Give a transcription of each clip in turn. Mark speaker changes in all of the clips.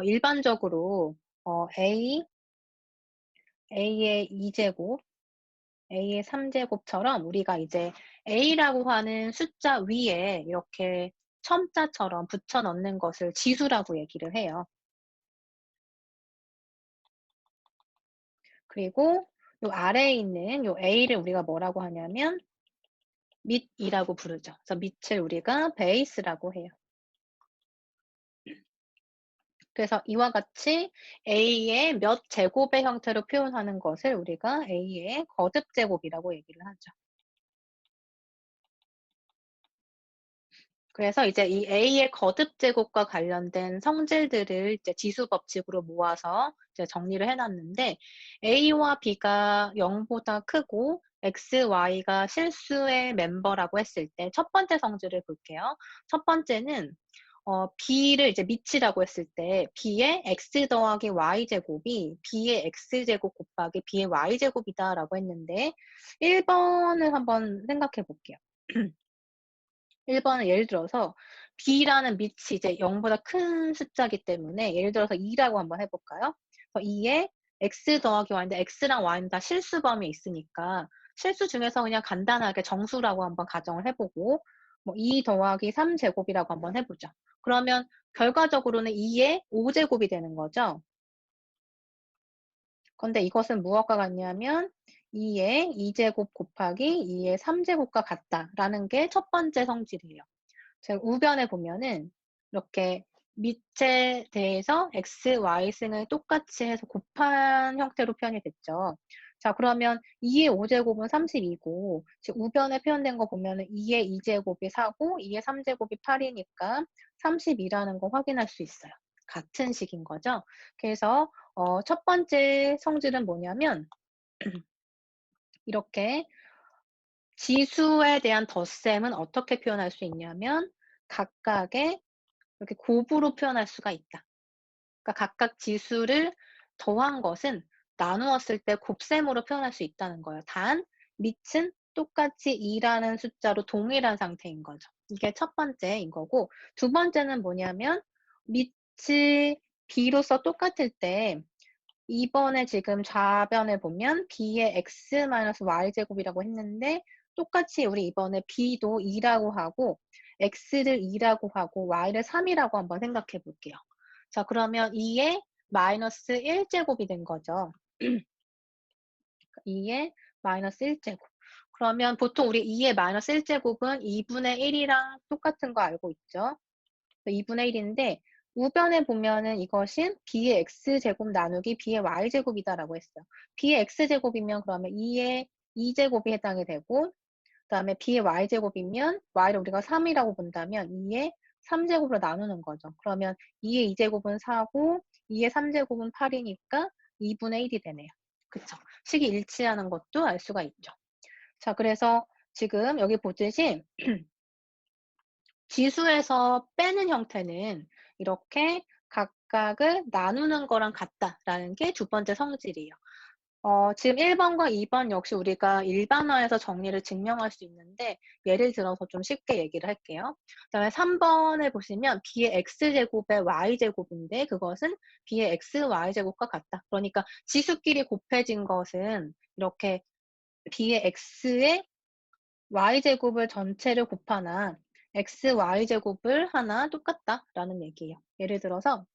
Speaker 1: 일반적으로 A의 2제곱, A의 3제곱처럼 우리가 이제 A라고 하는 숫자 위에 이렇게 첨자처럼 붙여 넣는 것을 지수라고 얘기를 해요. 그리고 요 아래에 있는 요 A를 우리가 뭐라고 하냐면 밑이라고 부르죠. 그래서 밑을 우리가 베이스라고 해요. 그래서 이와 같이 A의 몇 제곱의 형태로 표현하는 것을 우리가 A의 거듭 제곱이라고 얘기를 하죠. 그래서 이제 이 A의 거듭 제곱과 관련된 성질들을 이제 지수 법칙으로 모아서 이제 정리를 해 놨는데 A와 B가 0보다 크고 X, Y가 실수의 멤버라고 했을 때 첫 번째 성질을 볼게요. 첫 번째는 B를 이제 밑이라고 했을 때 B의 X 더하기 Y 제곱이 B의 X 제곱 곱하기 B의 Y 제곱이다라고 했는데 1 번을 한번 생각해 볼게요. 1 번은 예를 들어서 B라는 밑이 이제 0보다 큰 숫자이기 때문에 예를 들어서 2라고 한번 해 볼까요? 2에 X 더하기 Y인데 X랑 Y는 다 실수 범위에 있으니까 실수 중에서 그냥 간단하게 정수라고 한번 가정을 해 보고 2 더하기 3 제곱이라고 한번 해 보죠. 그러면 결과적으로는 2의 5 제곱이 되는 거죠. 근데 이것은 무엇과 같냐면 2의 2 제곱 곱하기 2의 3 제곱과 같다라는 게 첫 번째 성질이에요. 제가 우변에 보면은 이렇게 밑에 대해서 x, y 승을 똑같이 해서 곱한 형태로 표현이 됐죠. 자, 그러면 2의 5제곱은 32고 지금 우변에 표현된 거 보면은 2의 2제곱이 4고 2의 3제곱이 8이니까 32라는 거 확인할 수 있어요. 같은 식인 거죠. 그래서 첫 번째 성질은 뭐냐면 이렇게 지수에 대한 덧셈은 어떻게 표현할 수 있냐면 각각의 이렇게 곱으로 표현할 수가 있다. 그러니까 각각 지수를 더한 것은 나누었을 때 곱셈으로 표현할 수 있다는 거예요. 단 밑은 똑같이 2라는 숫자로 동일한 상태인 거죠. 이게 첫 번째인 거고 두 번째는 뭐냐면 밑이 b로서 똑같을 때 이번에 지금 좌변에 보면 b의 x-y 제곱이라고 했는데 똑같이 우리 이번에 b도 2라고 하고 x를 2라고 하고 y를 3이라고 한번 생각해 볼게요. 자, 그러면 2의 마이너스 1 제곱이 된 거죠. 2의 마이너스 1 제곱. 그러면 보통 우리 2의 마이너스 1 제곱은 2분의 1이랑 똑같은 거 알고 있죠? 2분의 1인데 우변에 보면은 이것이 b의 x제곱 나누기 b의 y제곱이다라고 했어요. b의 x제곱이면 그러면 2의 2제곱이 해당이 되고 그다음에 b의 y제곱이면 y를 우리가 3이라고 본다면 2의 3제곱으로 나누는 거죠. 그러면 2의 2제곱은 4고 2의 3제곱은 8이니까 2분의 1이 되네요. 그쵸? 식이 일치하는 것도 알 수가 있죠. 자, 그래서 지금 여기 보듯이 지수에서 빼는 형태는 이렇게 각각을 나누는 거랑 같다라는 게 두 번째 성질이에요. 지금 1 번과 2번 역시 우리가 일반화해서 정리를 증명할 수 있는데 예를 들어서 좀 쉽게 얘기를 할게요. 그다음에 3 번을 보시면 b의 x제곱의 y제곱인데 그것은 b의 x, y제곱과 같다. 그러니까 지수끼리 곱해진 것은 이렇게 b의 x의 y제곱을 전체를 곱하나 x, y제곱을 하나 똑같다라는 얘기예요. 예를 들어서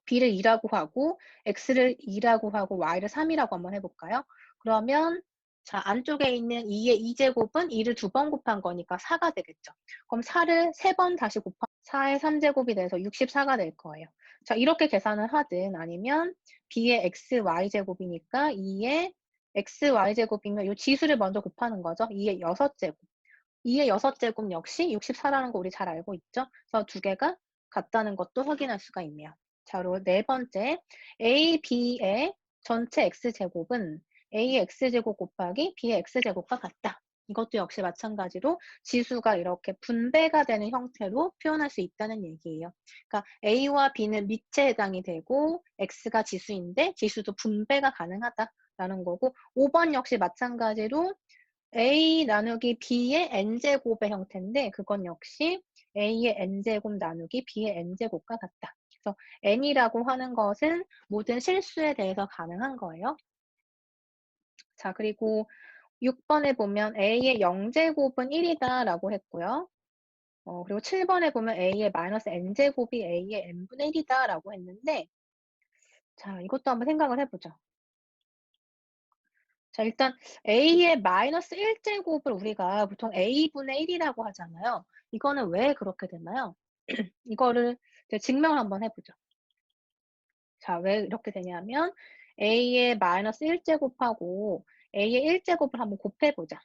Speaker 1: b를 2라고 하고 x를 2라고 하고 y를 3이라고 한번 해 볼까요? 그러면 자, 안쪽에 있는 2의 2제곱은 2를 2번 곱한 거니까 4가 되겠죠. 그럼 4를 3번 다시 곱하면 4의 3제곱이 돼서 64가 될 거예요. 자, 이렇게 계산을 하든 아니면 b의 x, y제곱이니까 2의 x, y제곱이면 요 지수를 먼저 곱하는 거죠. 2의 6제곱. 2의 6제곱 역시 64라는 거 우리 잘 알고 있죠? 그래서 두 개가 같다는 것도 확인할 수가 있네요. 자, 그리고 네 번째, a, b의 전체 x제곱은 a의 x제곱 곱하기 b의 x제곱과 같다. 이것도 역시 마찬가지로 지수가 이렇게 분배가 되는 형태로 표현할 수 있다는 얘기예요. 그러니까 a와 b는 밑에 해당이 되고 x가 지수인데 지수도 분배가 가능하다라는 거고 5번 역시 마찬가지로 A 나누기 B의 n제곱의 형태인데 그건 역시 A의 n제곱 나누기 B의 n제곱과 같다. 그래서 n이라고 하는 것은 모든 실수에 대해서 가능한 거예요. 자, 그리고 6번에 보면 A의 0제곱은 1이다라고 했고요. 그리고 7번에 보면 A의 마이너스 n제곱이 A의 n분의 1이다라고 했는데 자, 이것도 한번 생각을 해보죠. 자, 일단 A의 마이너스 1제곱을 우리가 보통 A분의 1이라고 하잖아요. 이거는 왜 그렇게 됐나요? 이거를 이제 증명을 한번 해보죠. 자, 왜 이렇게 되냐면 A의 마이너스 1제곱하고 A의 1제곱을 한번 곱해보자.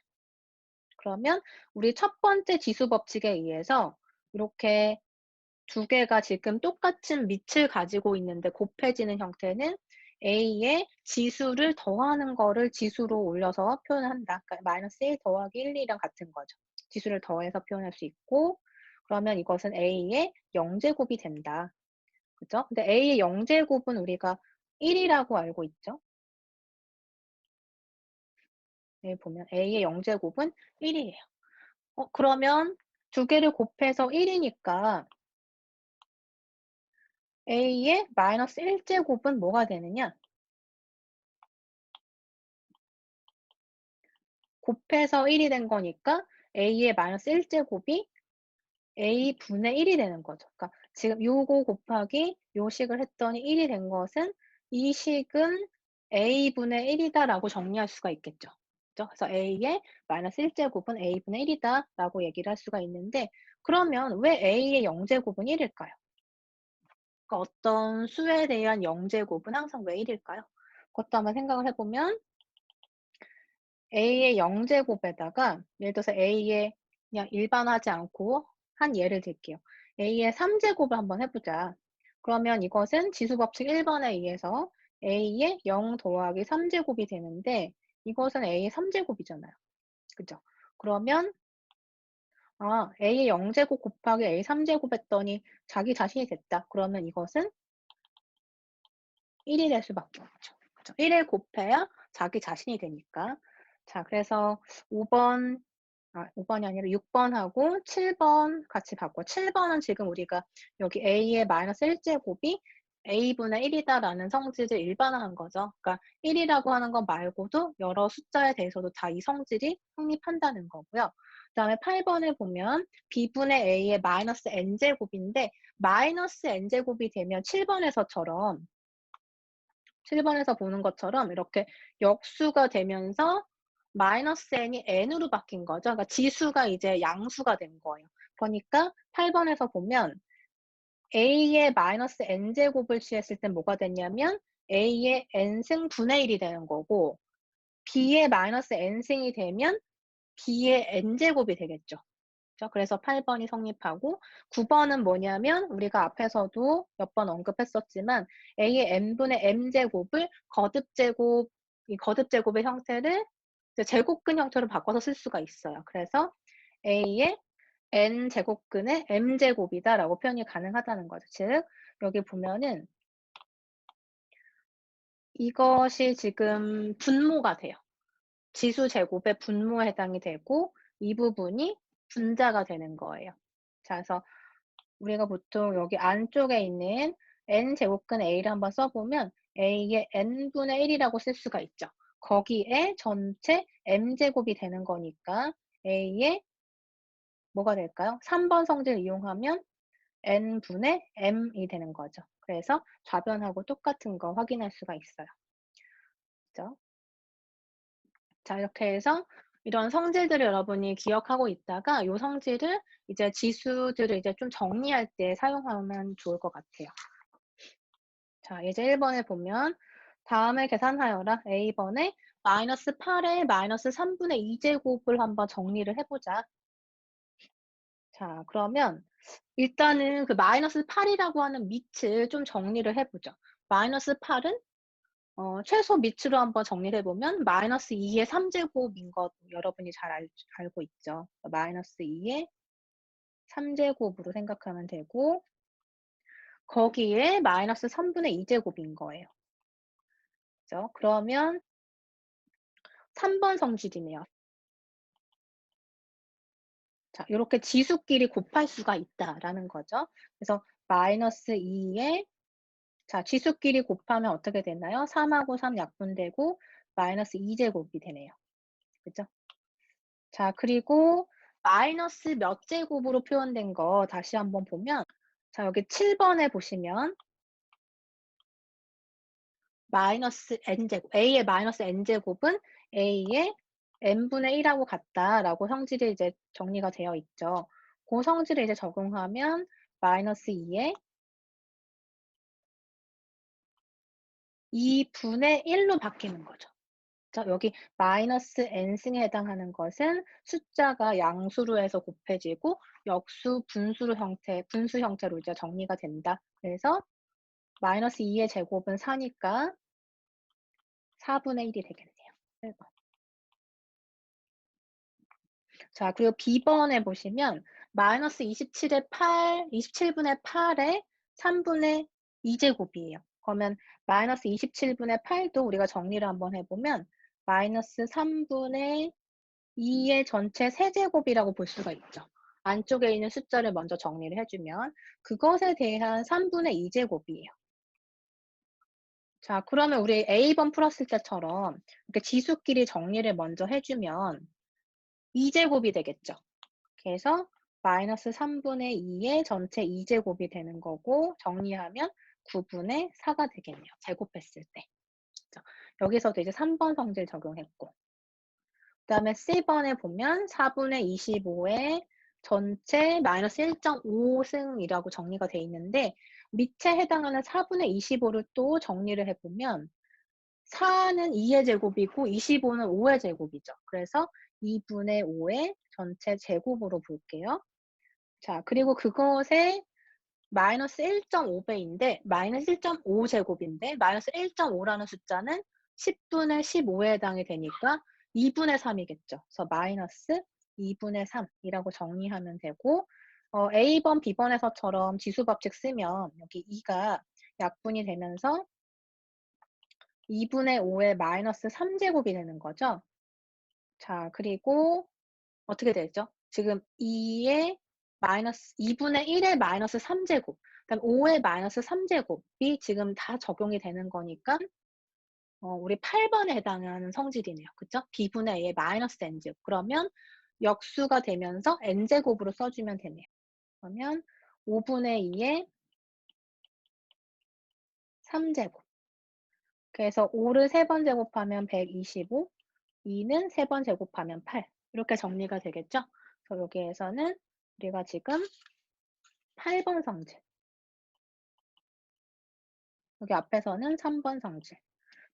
Speaker 1: 그러면 우리 첫 번째 지수 법칙에 의해서 이렇게 두 개가 지금 똑같은 밑을 가지고 있는데 곱해지는 형태는 A의 지수를 더하는 거를 지수로 올려서 표현을 한다. 그러니까 마이너스 1 더하기 1, 2랑 같은 거죠. 지수를 더해서 표현할 수 있고 그러면 이것은 A의 0제곱이 된다. 그죠? 근데 A의 0제곱은 우리가 1이라고 알고 있죠. 여기 보면 A의 0제곱은 1이에요. 그러면 두 개를 곱해서 1이니까 A의 마이너스 1제곱은 뭐가 되느냐? 곱해서 1이 된 거니까 A의 마이너스 1제곱이 A분의 1이 되는 거죠. 그러니까 지금 요거 곱하기 요 식을 했더니 1이 된 것은 이 식은 A분의 1이다라고 정리할 수가 있겠죠. 그죠? 그래서 A의 마이너스 1제곱은 A분의 1이다라고 얘기를 할 수가 있는데 그러면 왜 A의 0제곱은 1일까요? 그러니까 어떤 수에 대한 0제곱은 항상 왜 1일까요? 그것도 한번 생각을 해보면 A의 0제곱에다가 예를 들어서 A의 그냥 일반하지 않고 한 예를 들게요. A의 3제곱을 한번 해보자. 그러면 이것은 지수법칙 1번에 의해서 A의 0 더하기 3제곱이 되는데 이것은 A의 3제곱이잖아요. 그죠? 그러면 A의 0제곱 곱하기 A 3제곱 했더니 자기 자신이 됐다. 그러면 이것은 1이 될 수밖에 없죠. 그죠? 1을 곱해야 자기 자신이 되니까. 자, 그래서 5번 5번이 아니라 6번하고 7번 같이 바꿔. 7번은 지금 우리가 여기 A의 마이너스 1제곱이 A분의 1이다라는 성질을 일반화한 거죠. 그러니까 1이라고 하는 것 말고도 여러 숫자에 대해서도 다 이 성질이 성립한다는 거고요. 그다음에 8번에 보면 B분의 A의 마이너스 n제곱인데 마이너스 n제곱이 되면 7번에서 보는 것처럼 이렇게 역수가 되면서 마이너스 n이 n으로 바뀐 거죠. 그러니까 지수가 이제 양수가 된 거예요. 그러니까 8번에서 보면 a의 마이너스 n제곱을 취했을 땐 뭐가 됐냐면 a의 n승 분의 1이 되는 거고 b의 마이너스 n승이 되면 b의 n제곱이 되겠죠. 그죠? 그래서 8번이 성립하고 9번은 뭐냐면 우리가 앞에서도 몇 번 언급했었지만 a의 n분의 m제곱을 거듭제곱, 이 거듭제곱의 형태를 제곱근 형태로 바꿔서 쓸 수가 있어요. 그래서 a의 n제곱근의 m제곱이다라고 표현이 가능하다는 거죠. 즉 여기 보면은 이것이 지금 분모가 돼요. 지수 제곱의 분모에 해당이 되고 이 부분이 분자가 되는 거예요. 자, 그래서 우리가 보통 여기 안쪽에 있는 n제곱근 a를 한번 써보면 a의 n분의 1이라고 쓸 수가 있죠. 거기에 전체 m제곱이 되는 거니까 a의 뭐가 될까요? 3번 성질을 이용하면 n분의 m이 되는 거죠. 그래서 좌변하고 똑같은 거 확인할 수가 있어요. 그죠? 자, 이렇게 해서 이런 성질들을 여러분이 기억하고 있다가 이 성질을 이제 지수들을 이제 좀 정리할 때 사용하면 좋을 것 같아요. 자, 이제 1번에 보면 다음에 계산하여라. A번에 마이너스 8에 마이너스 3분의 2제곱을 한번 정리를 해보자. 자, 그러면 일단은 그 마이너스 8이라고 하는 밑을 좀 정리를 해보죠. 마이너스 8은 최소 밑으로 한번 정리를 해보면 마이너스 2의 3제곱인 것 여러분이 잘 알고 있죠. 마이너스 2의 3제곱으로 생각하면 되고 거기에 마이너스 3분의 2제곱인 거예요. 그죠? 그러면 3번 성질이네요. 자, 이렇게 지수끼리 곱할 수가 있다라는 거죠. 그래서 마이너스 2에 자, 지수끼리 곱하면 어떻게 되나요? 3하고 3 약분되고 마이너스 2제곱이 되네요. 그죠? 자, 그리고 마이너스 몇 제곱으로 표현된 거 다시 한번 보면 자, 여기 7번에 보시면 마이너스 n제곱, a의 마이너스 n제곱은 a의 n분의 1하고 같다라고 성질이 이제 정리가 되어 있죠. 그 성질을 이제 적용하면 마이너스 2에 2분의 1로 바뀌는 거죠. 자, 여기 마이너스 n승에 해당하는 것은 숫자가 양수로 해서 곱해지고 역수, 분수 형태로 이제 정리가 된다. 그래서 마이너스 2의 제곱은 4니까 4분의 1이 되겠네요. 1번. 자, 그리고 B번에 보시면 마이너스 27의 8, 27분의 8에 3분의 2제곱이에요. 그러면 마이너스 27분의 8도 우리가 정리를 한번 해보면 마이너스 3분의 2의 전체 세제곱이라고 볼 수가 있죠. 안쪽에 있는 숫자를 먼저 정리를 해주면 그것에 대한 3분의 2제곱이에요. 자, 그러면 우리 A번 풀었을 때처럼 이렇게 지수끼리 정리를 먼저 해주면 2제곱이 되겠죠. 그래서 마이너스 3분의 2의 전체 2제곱이 되는 거고 정리하면 9분의 4가 되겠네요. 제곱했을 때. 그렇죠? 여기서도 이제 3번 성질 적용했고 그다음에 C번에 보면 4분의 25의 전체 마이너스 1.5승이라고 정리가 돼 있는데 밑에 해당하는 4분의 25를 또 정리를 해보면 4는 2의 제곱이고 25는 5의 제곱이죠. 그래서 2분의 5의 전체 제곱으로 볼게요. 자, 그리고 그것의 마이너스 1.5배인데 마이너스 1.5 제곱인데 마이너스 1.5라는 숫자는 10분의 15에 해당이 되니까 2분의 3이겠죠. 그래서 마이너스 2분의 3이라고 정리하면 되고 A번, B번에서처럼 지수법칙 쓰면 여기 2가 약분이 되면서 2분의 5의 마이너스 3제곱이 되는 거죠. 자, 그리고 어떻게 되죠? 지금 2의 마이너스 2분의 1의 마이너스 3제곱, 그다음 5의 마이너스 3제곱이 지금 다 적용이 되는 거니까 우리 8번에 해당하는 성질이네요. 그죠? b분의 a의 마이너스 n제곱. 그러면 역수가 되면서 n제곱으로 써주면 되네요. 그러면 5분의 2의 3제곱. 그래서 5를 3번 제곱하면 125, 2는 3번 제곱하면 8. 이렇게 정리가 되겠죠? 그래서 여기에서는 우리가 지금 8번 성질. 여기 앞에서는 3번 성질.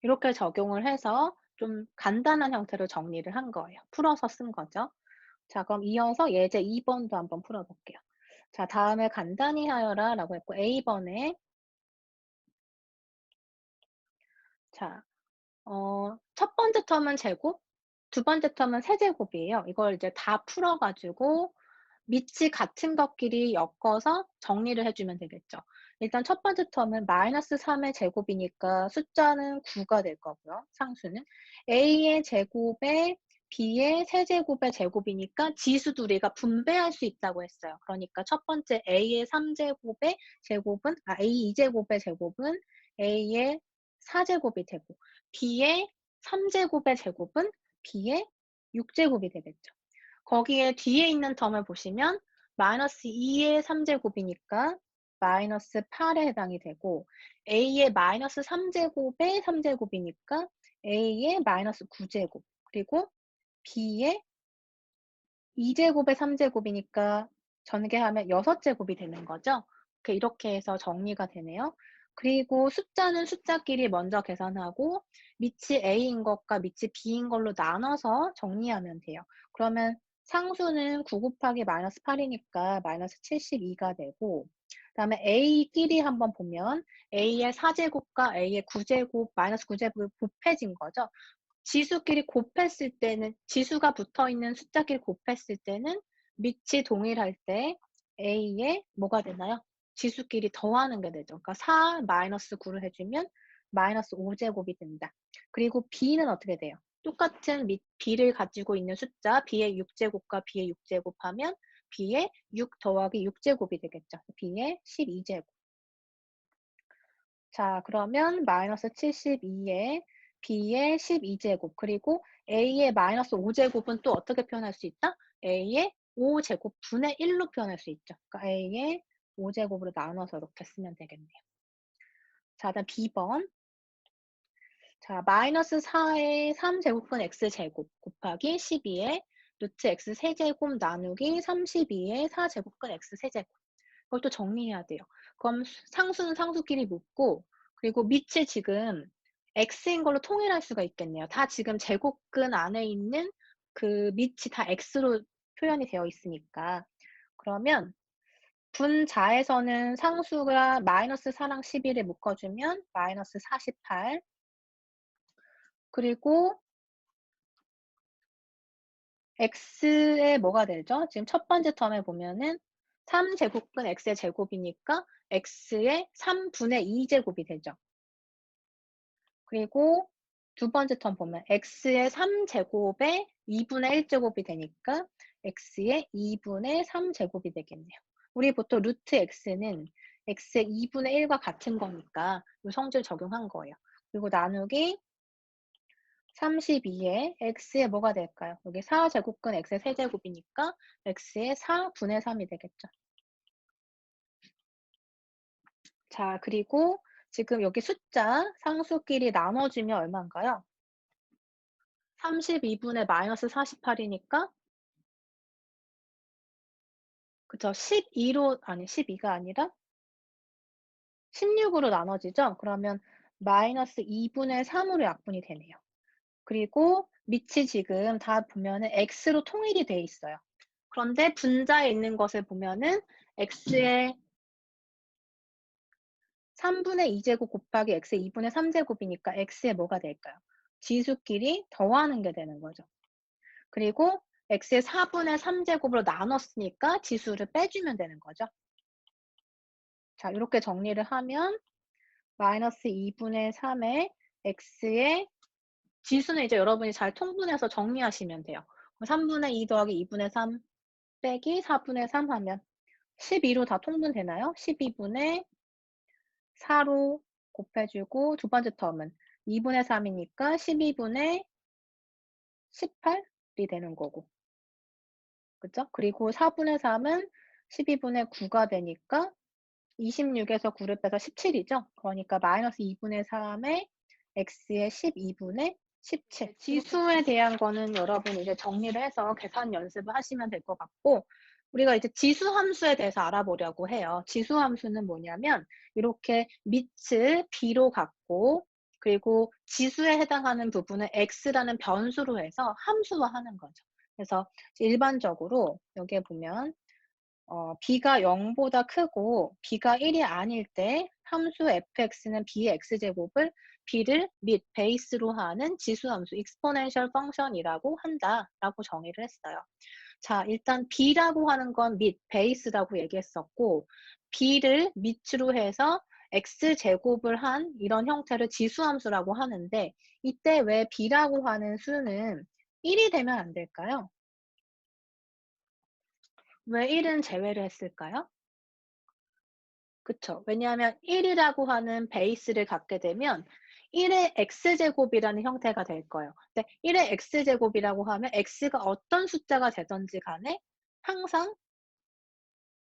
Speaker 1: 이렇게 적용을 해서 좀 간단한 형태로 정리를 한 거예요. 풀어서 쓴 거죠. 자, 그럼 이어서 예제 2번도 한번 풀어볼게요. 자, 다음에 간단히 하여라 라고 했고 A번에 자, 첫 번째 텀은 제곱, 두 번째 텀은 세제곱이에요. 이걸 이제 다 풀어가지고 밑이 같은 것끼리 엮어서 정리를 해주면 되겠죠. 일단 첫 번째 텀은 마이너스 3의 제곱이니까 숫자는 9가 될 거고요. 상수는 a의 제곱에 b의 세제곱의 제곱이니까 지수도 우리가 분배할 수 있다고 했어요. 그러니까 첫 번째 a의 3제곱의 제곱은 a 2제곱의 제곱은 a의 4제곱이 되고 b의 3제곱의 제곱은 b의 6제곱이 되겠죠. 거기에 뒤에 있는 텀을 보시면 마이너스 2의 3제곱이니까 마이너스 8에 해당이 되고 a의 마이너스 3제곱의 3제곱이니까 a의 마이너스 9제곱 그리고 b의 2제곱의 3제곱이니까 전개하면 6제곱이 되는 거죠. 이렇게 해서 정리가 되네요. 그리고 숫자는 숫자끼리 먼저 계산하고 밑이 a인 것과 밑이 b인 걸로 나눠서 정리하면 돼요. 그러면 상수는 9 곱하기 마이너스 8이니까 마이너스 72가 되고 그다음에 a끼리 한번 보면 a의 4제곱과 a의 9제곱 마이너스 9제곱이 곱해진 거죠. 지수끼리 곱했을 때는 지수가 붙어있는 숫자끼리 곱했을 때는 밑이 동일할 때 A에 뭐가 되나요? 지수끼리 더하는 게 되죠. 그러니까 4 마이너스 9를 해주면 마이너스 5제곱이 된다. 그리고 B는 어떻게 돼요? 똑같은 B를 가지고 있는 숫자 B의 6제곱과 B의 6제곱 하면 b의 6 더하기 6제곱이 되겠죠. b의 12제곱. 자, 그러면 마이너스 72에 b의 12제곱 그리고 a의 마이너스 5제곱은 또 어떻게 표현할 수 있다? a의 5제곱 분의 1로 표현할 수 있죠. 그러니까 a의 5제곱으로 나눠서 이렇게 쓰면 되겠네요. 자, 다음 b번. 자, 마이너스 4의 3제곱분 x제곱 곱하기 12의 루트 x 세제곱 나누기 32의 4제곱분 x 세제곱. 그걸 또 정리해야 돼요. 그럼 상수는 상수끼리 묶고 그리고 밑을 지금 x인 걸로 통일할 수가 있겠네요. 다 지금 제곱근 안에 있는 그 밑이 다 x로 표현이 되어 있으니까. 그러면 분자에서는 상수가 마이너스 4랑 11을 묶어주면 마이너스 48 그리고 x의 뭐가 되죠? 지금 첫 번째 텀에 보면은 3제곱분 x의 제곱이니까 x의 3분의 2제곱이 되죠. 그리고 두 번째 텀 보면 x의 3제곱에 2분의 1제곱이 되니까 x의 2분의 3제곱이 되겠네요. 우리 보통 루트 x는 x의 2분의 1과 같은 거니까 이 성질 적용한 거예요. 그리고 나누기 32에 x의 뭐가 될까요? 여기 4제곱근 x의 세제곱이니까 x의 4분의 3이 되겠죠. 자, 그리고 지금 여기 숫자 상수끼리 나눠주면 얼마인가요? 32분의 마이너스 48이니까 그쵸. 12로 아니 12가 아니라 16으로 나눠지죠? 그러면 마이너스 2분의 3으로 약분이 되네요. 그리고 밑이 지금 다 보면은 x로 통일이 돼 있어요. 그런데 분자에 있는 것을 보면은 x의 3분의 2제곱 곱하기 x의 2분의 3제곱이니까 x의 뭐가 될까요? 지수끼리 더하는 게 되는 거죠. 그리고 x의 4분의 3제곱으로 나눴으니까 지수를 빼주면 되는 거죠. 자, 이렇게 정리를 하면 마이너스 2분의 3에 x의 지수는 이제 여러분이 잘 통분해서 정리하시면 돼요. 3분의 2 더하기 2분의 3 빼기 4분의 3 하면 12로 다 통분되나요? 12분의 4로 곱해주고 두 번째 텀은 2분의 3이니까 12분의 18이 되는 거고. 그죠? 그리고 4분의 3은 12분의 9가 되니까 26에서 9를 빼서 17이죠? 그러니까 마이너스 2분의 3에 x의 12분의 17. 지수에 대한 거는 여러분 이제 정리를 해서 계산 연습을 하시면 될 것 같고, 우리가 이제 지수 함수에 대해서 알아보려고 해요. 지수 함수는 뭐냐면, 이렇게 밑을 b로 갖고, 그리고 지수에 해당하는 부분을 x라는 변수로 해서 함수화하는 거죠. 그래서 일반적으로 여기에 보면 b가 0보다 크고 b가 1이 아닐 때 함수 fx는 b의 x제곱을 b를 밑 베이스로 하는 지수함수 exponential function이라고 한다라고 정의를 했어요. 자, 일단 b라고 하는 건 밑 베이스라고 얘기했었고 b를 밑으로 해서 x제곱을 한 이런 형태를 지수함수라고 하는데 이때 왜 b라고 하는 수는 1이 되면 안 될까요? 왜 1은 제외를 했을까요? 그쵸. 왜냐하면 1이라고 하는 베이스를 갖게 되면 1의 x제곱이라는 형태가 될 거예요. 근데 1의 x제곱이라고 하면 x가 어떤 숫자가 되든지 간에 항상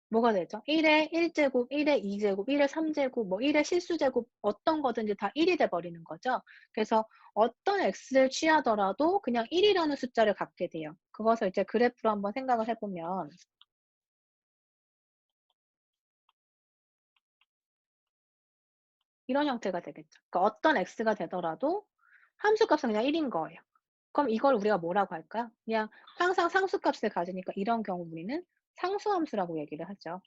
Speaker 1: 뭐가 되죠? 1의 1제곱, 1의 2제곱, 1의 3제곱, 뭐 1의 실수제곱 어떤 거든지 다 1이 돼 버리는 거죠. 그래서 어떤 x를 취하더라도 그냥 1이라는 숫자를 갖게 돼요. 그것을 이제 그래프로 한번 생각을 해보면 이런 형태가 되겠죠. 그러니까 어떤 x가 되더라도 함수값은 그냥 1인 거예요. 그럼 이걸 우리가 뭐라고 할까요? 그냥 항상 상수값을 가지니까 이런 경우 우리는 상수함수라고 얘기를 하죠.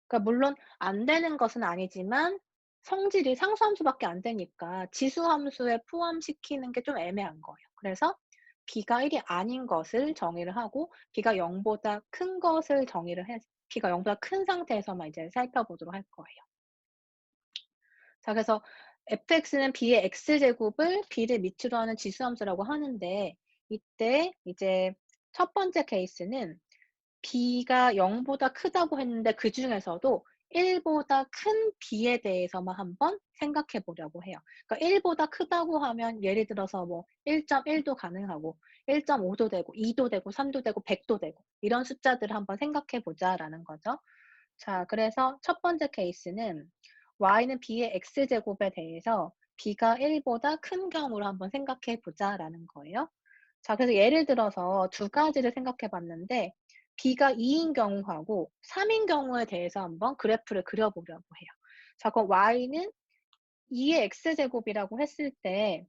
Speaker 1: 그러니까 물론 안 되는 것은 아니지만 성질이 상수함수밖에 안 되니까 지수함수에 포함시키는 게 좀 애매한 거예요. 그래서 b가 1이 아닌 것을 정의를 하고 b가 0보다 큰 것을 정의를 해서 b가 0보다 큰 상태에서만 이제 살펴보도록 할 거예요. 자, 그래서 fx는 b의 x제곱을 b를 밑으로 하는 지수함수라고 하는데 이때 이제 첫 번째 케이스는 b가 0보다 크다고 했는데 그중에서도 1보다 큰 b에 대해서만 한번 생각해 보려고 해요. 그러니까 1보다 크다고 하면 예를 들어서 뭐 1.1도 가능하고 1.5도 되고 2도 되고 3도 되고 100도 되고 이런 숫자들을 한번 생각해 보자라는 거죠. 자, 그래서 첫 번째 케이스는 y는 b의 x제곱에 대해서 b가 1보다 큰 경우를 한번 생각해 보자라는 거예요. 자, 그래서 예를 들어서 두 가지를 생각해 봤는데 b가 2인 경우하고 3인 경우에 대해서 한번 그래프를 그려 보려고 해요. 자, 그럼 y는 2의 x제곱이라고 했을 때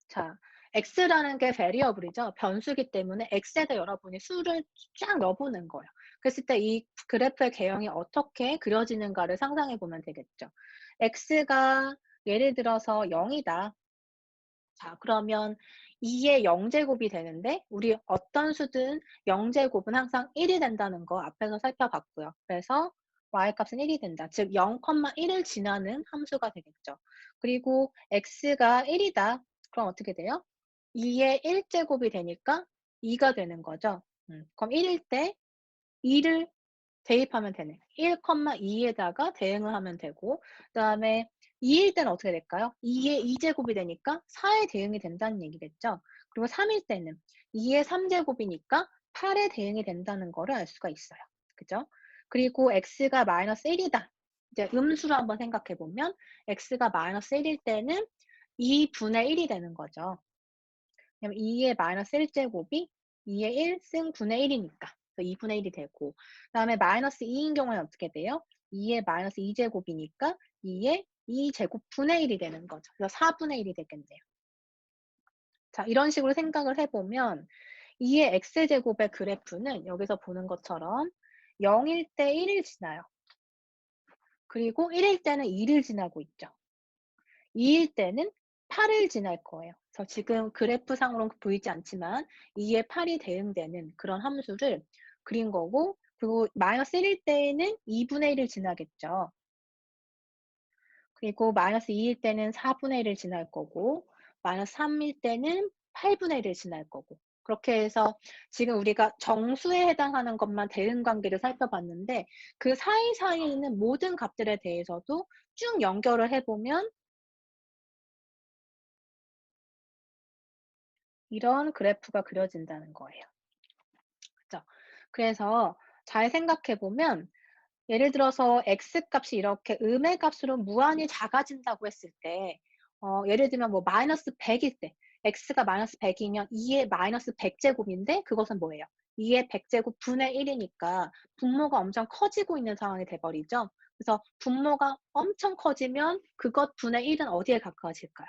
Speaker 1: 자, x라는 게 variable이죠. 변수기 때문에 x에다 여러분이 수를 쫙 넣어 보는 거예요. 그랬을 때 이 그래프의 개형이 어떻게 그려지는가를 상상해 보면 되겠죠. x가 예를 들어서 0이다. 자, 그러면 2의 0제곱이 되는데 우리 어떤 수든 0제곱은 항상 1이 된다는 거 앞에서 살펴봤고요. 그래서 y값은 1이 된다. 즉 0,1을 지나는 함수가 되겠죠. 그리고 x가 1이다. 그럼 어떻게 돼요? 2의 1제곱이 되니까 2가 되는 거죠. 그럼 1일 때 2를 대입하면 되네. 1,2에다가 대응을 하면 되고 그다음에 2일 때는 어떻게 될까요? 2의 2제곱이 되니까 4에 대응이 된다는 얘기겠죠. 그리고 3일 때는 2의 3제곱이니까 8에 대응이 된다는 거를 알 수가 있어요. 그죠? 그리고 x가 마이너스 1이다. 이제 음수로 한번 생각해 보면 x가 마이너스 1일 때는 2분의 1이 되는 거죠. 그럼 2의 마이너스 1제곱이 2의 1 승 분의 1이니까 2분의 1이 되고 그다음에 마이너스 2인 경우는 어떻게 돼요? 2의 마이너스 2제곱이니까 2의 2제곱 분의 1이 되는 거죠. 그래서 4분의 1이 되겠네요. 자, 이런 식으로 생각을 해보면 2의 x제곱의 그래프는 여기서 보는 것처럼 0일 때 1을 지나요. 그리고 1일 때는 2를 지나고 있죠. 2일 때는 8을 지날 거예요. 그래서 지금 그래프상으로는 보이지 않지만 2에 8이 대응되는 그런 함수를 그린 거고 그리고 마이너스 1일 때에는 2분의 1을 지나겠죠. 그리고 마이너스 2일 때는 4분의 1을 지날 거고 마이너스 3일 때는 8분의 1을 지날 거고 그렇게 해서 지금 우리가 정수에 해당하는 것만 대응 관계를 살펴봤는데 그 사이사이에 있는 모든 값들에 대해서도 쭉 연결을 해보면 이런 그래프가 그려진다는 거예요. 그죠? 그래서 잘 생각해 보면 예를 들어서 x 값이 이렇게 음의 값으로 무한히 작아진다고 했을 때 예를 들면 뭐 마이너스 100일 때 x가 마이너스 100이면 2의 마이너스 100제곱인데 그것은 뭐예요? 2의 100제곱 분의 1이니까 분모가 엄청 커지고 있는 상황이 돼 버리죠. 그래서 분모가 엄청 커지면 그것 분의 1은 어디에 가까워질까요?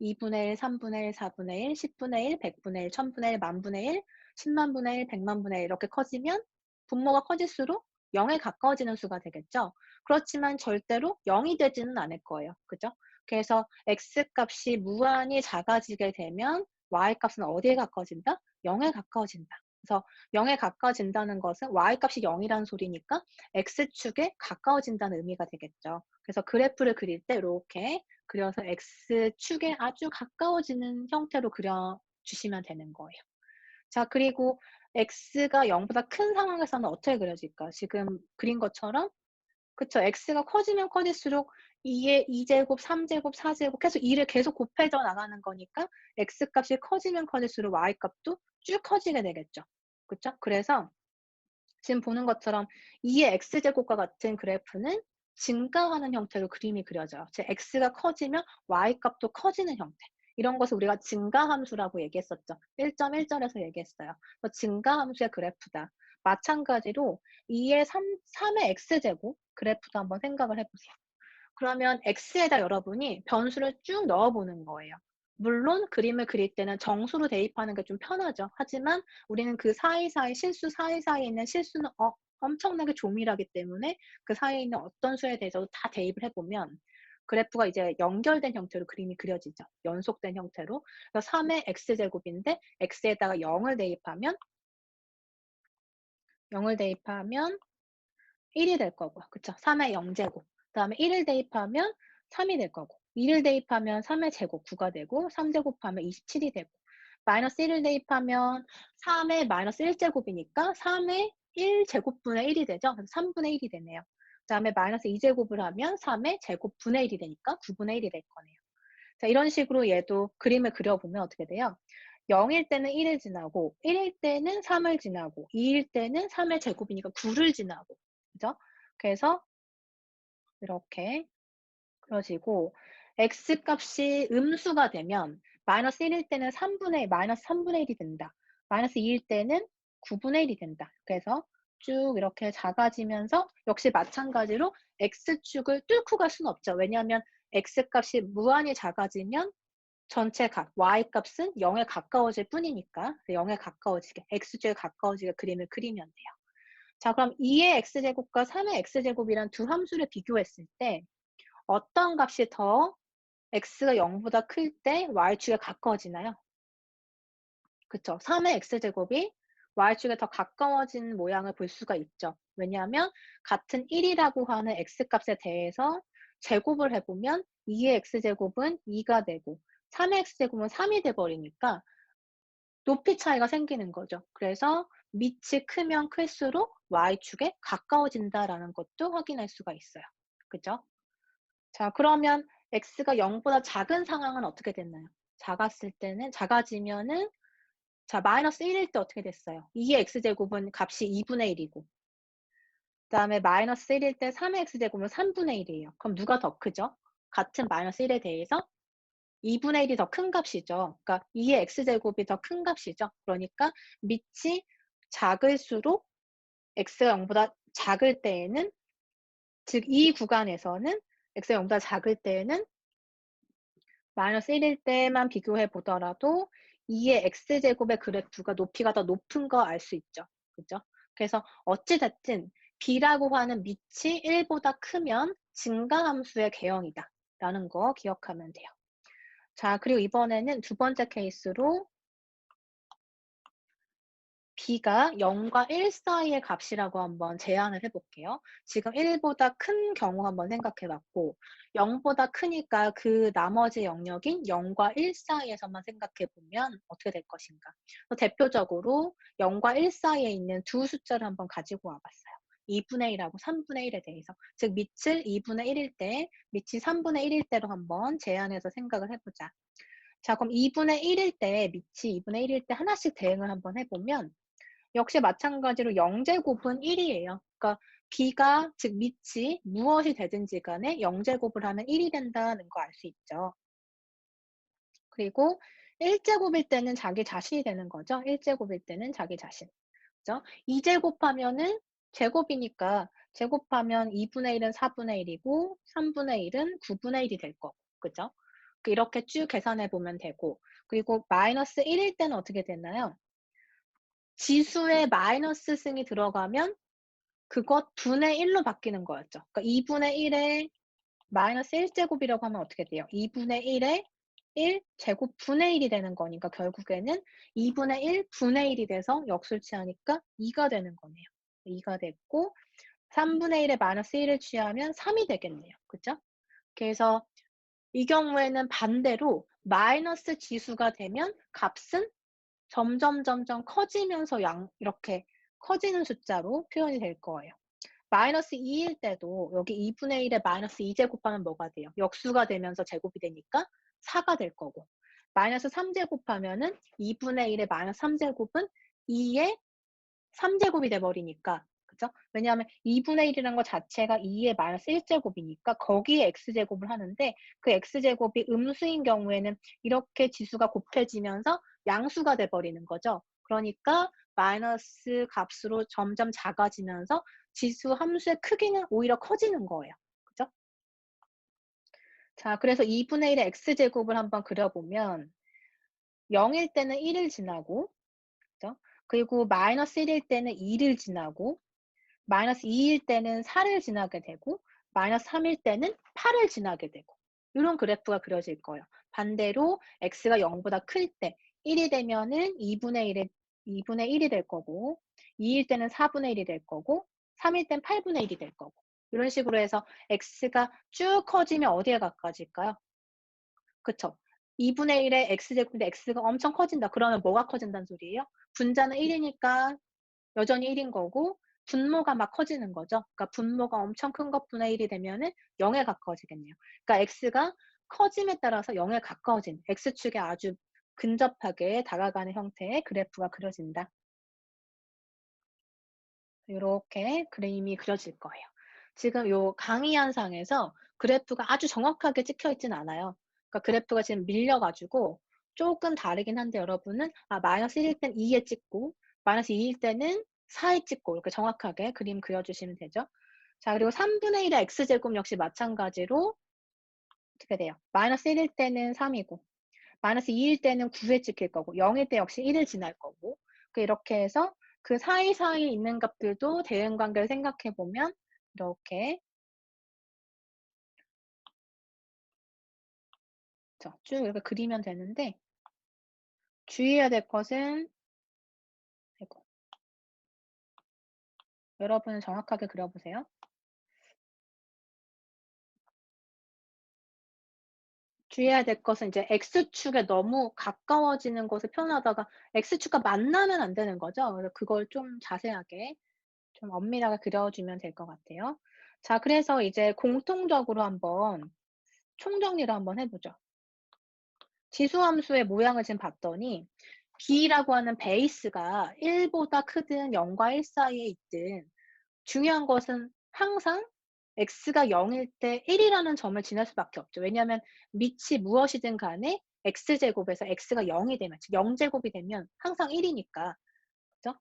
Speaker 1: 2분의 1, 3분의 1, 4분의 1, 10분의 1, 100분의 1, 1000분의 1, 만분의 1, 10만분의 1, 100만분의 1 이렇게 커지면 분모가 커질수록 0에 가까워지는 수가 되겠죠. 그렇지만 절대로 0이 되지는 않을 거예요. 그죠? 그래서 x값이 무한히 작아지게 되면 y값은 어디에 가까워진다? 0에 가까워진다. 그래서 0에 가까워진다는 것은 y값이 0이라는 소리니까 x축에 가까워진다는 의미가 되겠죠. 그래서 그래프를 그릴 때 이렇게 그려서 x축에 아주 가까워지는 형태로 그려주시면 되는 거예요. 자, 그리고 x가 0보다 큰 상황에서는 어떻게 그려질까? 지금 그린 것처럼 그쵸. x가 커지면 커질수록 2의 2제곱, 3제곱, 4제곱 계속 2를 계속 곱해져 나가는 거니까 x값이 커지면 커질수록 y값도 쭉 커지게 되겠죠. 그쵸? 그래서 지금 보는 것처럼 2의 x제곱과 같은 그래프는 증가하는 형태로 그림이 그려져요. 즉 x가 커지면 y값도 커지는 형태. 이런 것을 우리가 증가함수라고 얘기했었죠. 1.1절에서 얘기했어요. 증가함수의 그래프다. 마찬가지로 2의 3의 x제곱 그래프도 한번 생각을 해보세요. 그러면 x에다 여러분이 변수를 쭉 넣어보는 거예요. 물론 그림을 그릴 때는 정수로 대입하는 게 좀 편하죠. 하지만 우리는 그 사이사이 실수 사이사이에 있는 실수는 엄청나게 조밀하기 때문에 그 사이에 있는 어떤 수에 대해서도 다 대입을 해보면 그래프가 이제 연결된 형태로 그림이 그려지죠. 연속된 형태로. 그래서 3의 x제곱인데 x에다가 0을 대입하면 0을 대입하면 1이 될 거고요. 그쵸? 3의 0제곱. 그다음에 1을 대입하면 3이 될 거고 2를 대입하면 3의 제곱 9가 되고 3 제곱하면 27이 되고 마이너스 1을 대입하면 3의 마이너스 1제곱이니까 3의 1제곱분의 1이 되죠. 그래서 3분의 1이 되네요. 그다음에 마이너스 2제곱을 하면 3의 제곱분의 1이 되니까 9분의 1이 될 거네요. 자, 이런 식으로 얘도 그림을 그려보면 어떻게 돼요? 0일 때는 1을 지나고 1일 때는 3을 지나고 2일 때는 3의 제곱이니까 9를 지나고 그죠? 그래서 이렇게 그러시고 x 값이 음수가 되면 마이너스 1일 때는 마이너스 3분의 1이 된다. 마이너스 2일 때는 9분의 1이 된다. 그래서 쭉 이렇게 작아지면서 역시 마찬가지로 x축을 뚫고 갈 수는 없죠. 왜냐하면 x 값이 무한히 작아지면 전체 값, y 값은 0에 가까워질 뿐이니까 0에 가까워지게, x축에 가까워지게 그림을 그리면 돼요. 자, 그럼 2의 x제곱과 3의 x제곱이란 두 함수를 비교했을 때 어떤 값이 더 x가 0보다 클 때 y축에 가까워지나요? 그쵸? 3의 x제곱이 y축에 더 가까워진 모양을 볼 수가 있죠. 왜냐하면 같은 1이라고 하는 x값에 대해서 제곱을 해보면 2의 x제곱은 2가 되고 3의 x제곱은 3이 돼버리니까 높이 차이가 생기는 거죠. 그래서 밑이 크면 클수록 y축에 가까워진다라는 것도 확인할 수가 있어요. 그죠? 자, 그러면 x가 0보다 작은 상황은 어떻게 됐나요? 작아지면은 자, 마이너스 1일 때 어떻게 됐어요? 2의 x제곱은 값이 2분의 1이고 그다음에 마이너스 1일 때 3의 x제곱은 3분의 1이에요. 그럼 누가 더 크죠? 같은 마이너스 1에 대해서 2분의 1이 더 큰 값이죠. 그러니까 2의 x제곱이 더 큰 값이죠. 그러니까 밑이 작을수록 x가 0보다 작을 때에는 즉 이 구간에서는 x가 0보다 작을 때에는 마이너스 1일 때만 비교해 보더라도 2의 x제곱의 그래프가 높이가 더 높은 거 알 수 있죠. 그죠? 그래서 어찌 됐든 b라고 하는 밑이 1보다 크면 증가함수의 개형이다 라는 거 기억하면 돼요. 자, 그리고 이번에는 두 번째 케이스로 b가 0과 1 사이의 값이라고 한번 제안을 해볼게요. 지금 1보다 큰 경우 한번 생각해봤고 0보다 크니까 그 나머지 영역인 0과 1 사이에서만 생각해보면 어떻게 될 것인가. 대표적으로 0과 1 사이에 있는 두 숫자를 한번 가지고 와봤어요. 2분의 1하고 3분의 1에 대해서 즉 밑을 2분의 1일 때 밑이 3분의 1일 때로 한번 제안해서 생각을 해보자. 자, 그럼 2분의 1일 때 밑이 2분의 1일 때 하나씩 대응을 한번 해보면 역시 마찬가지로 0제곱은 1이에요. 그러니까 b가 즉 밑이 무엇이 되든지 간에 0제곱을 하면 1이 된다는 거 알 수 있죠. 그리고 1제곱일 때는 자기 자신이 되는 거죠. 1제곱일 때는 자기 자신. 그죠? 2제곱하면은 제곱이니까 제곱하면 2분의 1은 4분의 1이고 3분의 1은 9분의 1이 될 거고. 그죠? 이렇게 쭉 계산해 보면 되고 그리고 마이너스 1일 때는 어떻게 되나요? 지수에 마이너스 승이 들어가면 그것 분의 1로 바뀌는 거였죠. 그러니까 2분의 1에 마이너스 1제곱이라고 하면 어떻게 돼요? 2분의 1에 1 제곱 분의 1이 되는 거니까 결국에는 2분의 1 분의 1이 돼서 역술취하니까 2가 되는 거네요. 2가 됐고 3분의 1에 마이너스 1을 취하면 3이 되겠네요. 그죠? 그래서 이 경우에는 반대로 마이너스 지수가 되면 값은 점점 커지면서 이렇게 커지는 숫자로 표현이 될 거예요. 마이너스 2일 때도 여기 2분의 1에 마이너스 2제곱하면 뭐가 돼요? 역수가 되면서 제곱이 되니까 4가 될 거고 마이너스 3제곱하면은 2분의 1에 마이너스 3제곱은 2의 3제곱이 돼버리니까 그죠? 왜냐하면 2분의 1이라는 것 자체가 2의 마이너스 1제곱이니까 거기에 x제곱을 하는데 그 x제곱이 음수인 경우에는 이렇게 지수가 곱해지면서 양수가 돼버리는 거죠. 그러니까 마이너스 값으로 점점 작아지면서 지수 함수의 크기는 오히려 커지는 거예요. 그죠? 자, 그래서 2분의 1의 x제곱을 한번 그려보면 0일 때는 1을 지나고 그죠? 그리고 마이너스 1일 때는 2를 지나고 마이너스 2일 때는 4를 지나게 되고 마이너스 3일 때는 8을 지나게 되고 이런 그래프가 그려질 거예요. 반대로 x가 0보다 클 때 1이 되면은 2분의 1이 될 거고 2일 때는 4분의 1이 될 거고 3일 때는 8분의 1이 될 거고 이런 식으로 해서 x가 쭉 커지면 어디에 가까워질까요? 그쵸? 2분의 1의 x제곱인데 x가 엄청 커진다. 그러면 뭐가 커진다는 소리예요? 분자는 1이니까 여전히 1인 거고 분모가 막 커지는 거죠. 그러니까 분모가 엄청 큰 것분의 1이 되면은 0에 가까워지겠네요. 그러니까 x가 커짐에 따라서 0에 가까워진 x축에 아주 근접하게 다가가는 형태의 그래프가 그려진다. 요렇게 그림이 그려질 거예요. 지금 요 강의 현상에서 그래프가 아주 정확하게 찍혀 있진 않아요. 그러니까 그래프가 지금 밀려 가지고 쪼끔 다르긴 한데 여러분은 마이너스 1일 땐 2에 찍고 마이너스 2일 때는 4에 찍고 이렇게 정확하게 그림 그려 주시면 되죠. 자, 그리고 3분의 1의 x제곱 역시 마찬가지로 어떻게 돼요? 마이너스 1일 때는 3이고 마이너스 2일 때는 9에 찍힐 거고 0일 때 역시 1을 지날 거고 이렇게 해서 그 사이사이에 있는 값들도 대응 관계를 생각해 보면 이렇게 쭉 이렇게 그리면 되는데 주의해야 될 것은 아이고, 여러분은 정확하게 그려보세요. 주의해야 될 것은 이제 x축에 너무 가까워지는 것을 표현하다가 x축과 만나면 안 되는 거죠. 그래서 그걸 좀 자세하게 좀 엄밀하게 그려주면 될 것 같아요. 자, 그래서 이제 공통적으로 한번 총정리를 한번 해보죠. 지수함수의 모양을 지금 봤더니 b라고 하는 베이스가 1보다 크든 0과 1 사이에 있든 중요한 것은 항상 x가 0일 때 1이라는 점을 지날 수밖에 없죠. 왜냐하면 밑이 무엇이든 간에 x제곱에서 x가 0이 되면 즉 0제곱이 되면 항상 1이니까. 그죠?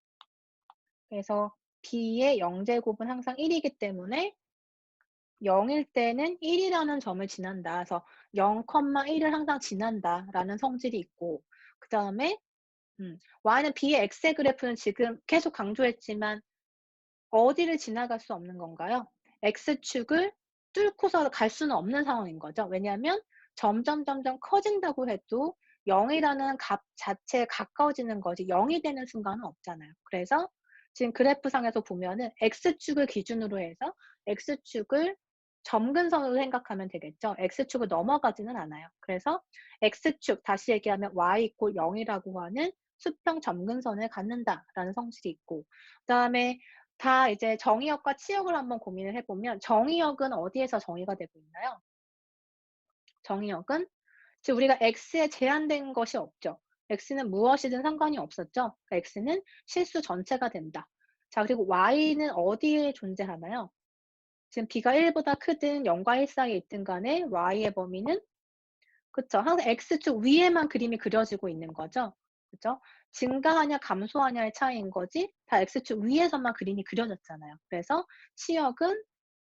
Speaker 1: 그래서 b의 0제곱은 항상 1이기 때문에 0일 때는 1이라는 점을 지난다. 그래서 0,1을 항상 지난다라는 성질이 있고 그다음에 y는 b의 x의 그래프는 지금 계속 강조했지만 어디를 지나갈 수 없는 건가요? x축을 뚫고서 갈 수는 없는 상황인 거죠. 왜냐하면 점점 커진다고 해도 0이라는 값 자체에 가까워지는 거지 0이 되는 순간은 없잖아요. 그래서 지금 그래프상에서 보면은 x축을 기준으로 해서 x축을 점근선으로 생각하면 되겠죠. x축을 넘어가지는 않아요. 그래서 x축 다시 얘기하면 y = 0이라고 하는 수평 점근선을 갖는다라는 성질이 있고 그다음에 다 이제 정의역과 치역을 한번 고민을 해 보면 정의역은 어디에서 정의가 되고 있나요? 정의역은 지금 우리가 x에 제한된 것이 없죠. x는 무엇이든 상관이 없었죠. 그러니까 x는 실수 전체가 된다. 자, 그리고 y는 어디에 존재하나요? 지금 b가 1보다 크든 0과 1 사이에 있든 간에 y의 범위는 그쵸. 항상 x축 위에만 그림이 그려지고 있는 거죠. 그죠? 증가하냐 감소하냐의 차이인 거지 다 x축 위에서만 그림이 그려졌잖아요. 그래서 치역은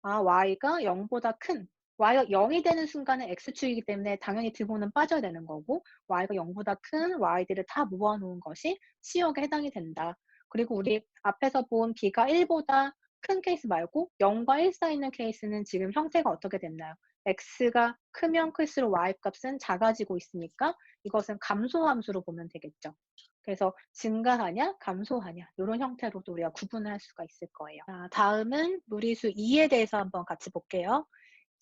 Speaker 1: y가 0보다 큰 y가 0이 되는 순간은 x축이기 때문에 당연히 등호는 빠져야 되는 거고 y가 0보다 큰 y들을 다 모아 놓은 것이 치역에 해당이 된다. 그리고 우리 앞에서 본 b가 1보다 큰 케이스 말고 0과 1 사이에 있는 케이스는 지금 형태가 어떻게 됐나요? x가 크면 클수록 y 값은 작아지고 있으니까 이것은 감소함수로 보면 되겠죠. 그래서 증가하냐 감소하냐 이런 형태로도 우리가 구분을 할 수가 있을 거예요. 자, 다음은 무리수 2에 대해서 한번 같이 볼게요.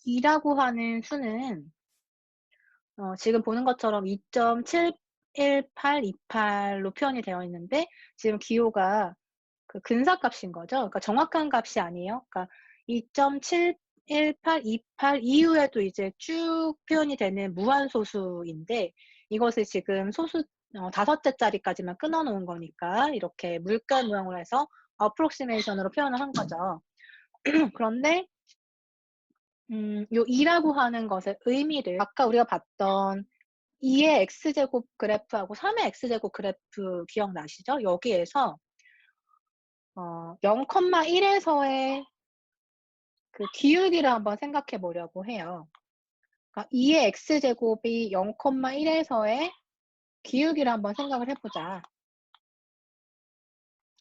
Speaker 1: 2라고 하는 수는 지금 보는 것처럼 2.71828로 표현이 되어 있는데 지금 기호가 그 근사값인 거죠. 그러니까 정확한 값이 아니에요. 그러니까 2.71828 이후에도 이제 쭉 표현이 되는 무한소수인데 이것을 지금 소수 5째 자리까지만 끊어 놓은 거니까 이렇게 물결 모양으로 해서 어프록시메이션으로 표현을 한 거죠. 그런데 요 2라고 하는 것의 의미를 아까 우리가 봤던 2의 x제곱 그래프하고 3의 x제곱 그래프 기억나시죠? 여기에서 0,1에서의 그 기울기를 한번 생각해 보려고 해요. 그러니까 2의 x제곱이 0,1에서의 기울기를 한번 생각을 해 보자.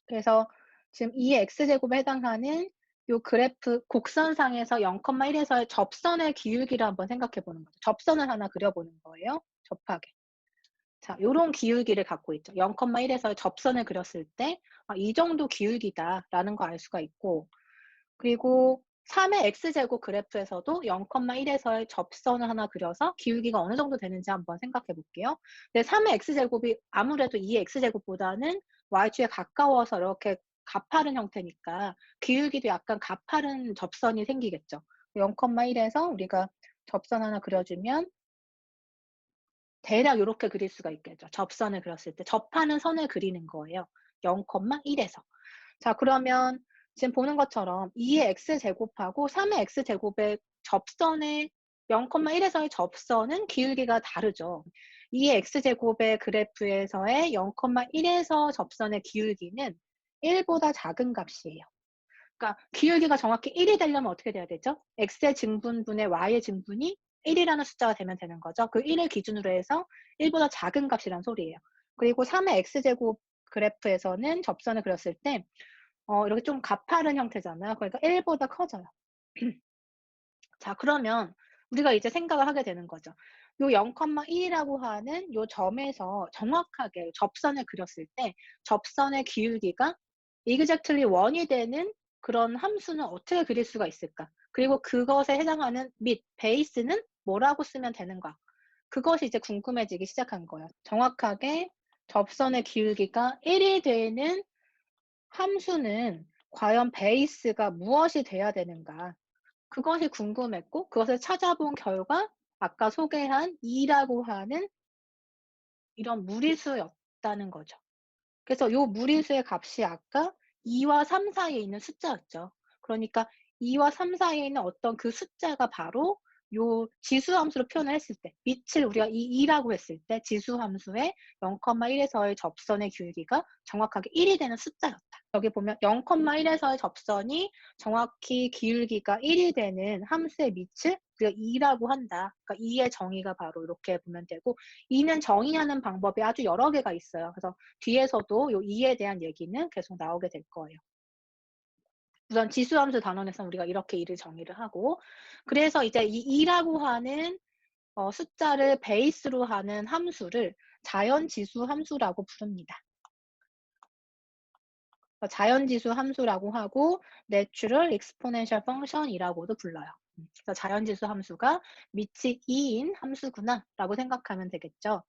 Speaker 1: 그래서 지금 2의 x제곱에 해당하는 요 그래프 곡선상에서 0,1에서의 접선의 기울기를 한번 생각해 보는 거죠. 접선을 하나 그려 보는 거예요. 접하게. 자, 요런 기울기를 갖고 있죠. 0,1에서의 접선을 그렸을 때 이 정도 기울기다라는 거 알 수가 있고 그리고 3의 x제곱 그래프에서도 0,1에서의 접선을 하나 그려서 기울기가 어느 정도 되는지 한번 생각해 볼게요. 근데 3의 x제곱이 아무래도 2의 x제곱보다는 y축에 가까워서 이렇게 가파른 형태니까 기울기도 약간 가파른 접선이 생기겠죠. 0,1에서 우리가 접선 하나 그려주면 대략 요렇게 그릴 수가 있겠죠. 접선을 그렸을 때 접하는 선을 그리는 거예요. 0,1에서. 자, 그러면 지금 보는 것처럼 2의 x제곱하고 3의 x제곱의 접선의 0,1에서의 접선은 기울기가 다르죠. 2의 x제곱의 그래프에서의 0,1에서 접선의 기울기는 1보다 작은 값이에요. 그러니까 기울기가 정확히 1이 되려면 어떻게 돼야 되죠? x의 증분분의 y의 증분이 1이라는 숫자가 되면 되는 거죠. 그 1을 기준으로 해서 1보다 작은 값이란 소리예요. 그리고 3의 x제곱 그래프에서는 접선을 그렸을 때 이렇게 좀 가파른 형태잖아요. 그러니까 1보다 커져요. 자, 그러면 우리가 이제 생각을 하게 되는 거죠. 요 0,1이라고 하는 요 점에서 정확하게 접선을 그렸을 때 접선의 기울기가 exactly 1이 되는 그런 함수는 어떻게 그릴 수가 있을까? 그리고 그것에 해당하는 밑 베이스는 뭐라고 쓰면 되는가? 그것이 이제 궁금해지기 시작한 거예요. 정확하게 접선의 기울기가 1이 되는 함수는 과연 베이스가 무엇이 돼야 되는가? 그것이 궁금했고 그것을 찾아본 결과 아까 소개한 2라고 하는 이런 무리수였다는 거죠. 그래서 요 무리수의 값이 아까 2와 3 사이에 있는 숫자였죠. 그러니까 2와 3 사이에 있는 어떤 그 숫자가 바로 요 지수함수로 표현을 했을 때 밑을 우리가 이 2라고 했을 때 지수함수의 0,1에서의 접선의 기울기가 정확하게 1이 되는 숫자였다. 여기 보면 0,1에서의 접선이 정확히 기울기가 1이 되는 함수의 밑을 우리가 2라고 한다. 그러니까 2의 정의가 바로 이렇게 보면 되고 2는 정의하는 방법이 아주 여러 개가 있어요. 그래서 뒤에서도 요 2에 대한 얘기는 계속 나오게 될 거예요. 우선 지수함수 단원에서 우리가 이렇게 2를 정의를 하고 그래서 이제 이 2라고 하는 숫자를 베이스로 하는 함수를 자연지수 함수라고 부릅니다. 자연지수 함수라고 하고 Natural Exponential Function이라고도 불러요. 그래서 자연지수 함수가 밑이 2인 함수구나 라고 생각하면 되겠죠.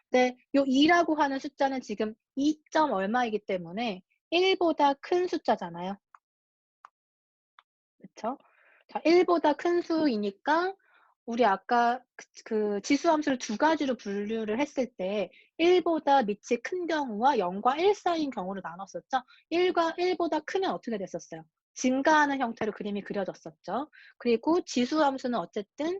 Speaker 1: 네, 요 2라고 하는 숫자는 지금 2. 얼마이기 때문에 1보다 큰 숫자잖아요. 그쵸? 자, 1보다 큰 수이니까 우리 아까 그 지수함수를 두 가지로 분류를 했을 때 1보다 밑이 큰 경우와 0과 1 사이인 경우로 나눴었죠. 1보다 크면 어떻게 됐었어요? 증가하는 형태로 그림이 그려졌었죠. 그리고 지수함수는 어쨌든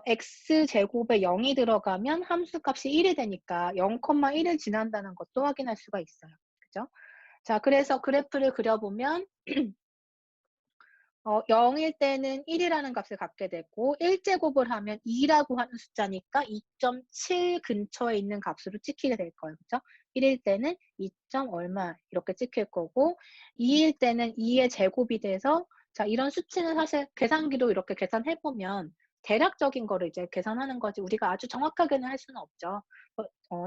Speaker 1: x제곱에 0이 들어가면 함수값이 1이 되니까 0,1을 지난다는 것도 확인할 수가 있어요. 그죠? 자, 그래서 그래프를 그려보면 0일 때는 1이라는 값을 갖게 되고 1제곱을 하면 2라고 하는 숫자니까 2.7 근처에 있는 값으로 찍히게 될 거예요. 그죠? 1일 때는 2. 얼마 이렇게 찍힐 거고 2일 때는 2의 제곱이 돼서 자, 이런 수치는 사실 계산기로 이렇게 계산해 보면 대략적인 거를 이제 계산하는 거지 우리가 아주 정확하게는 할 수는 없죠.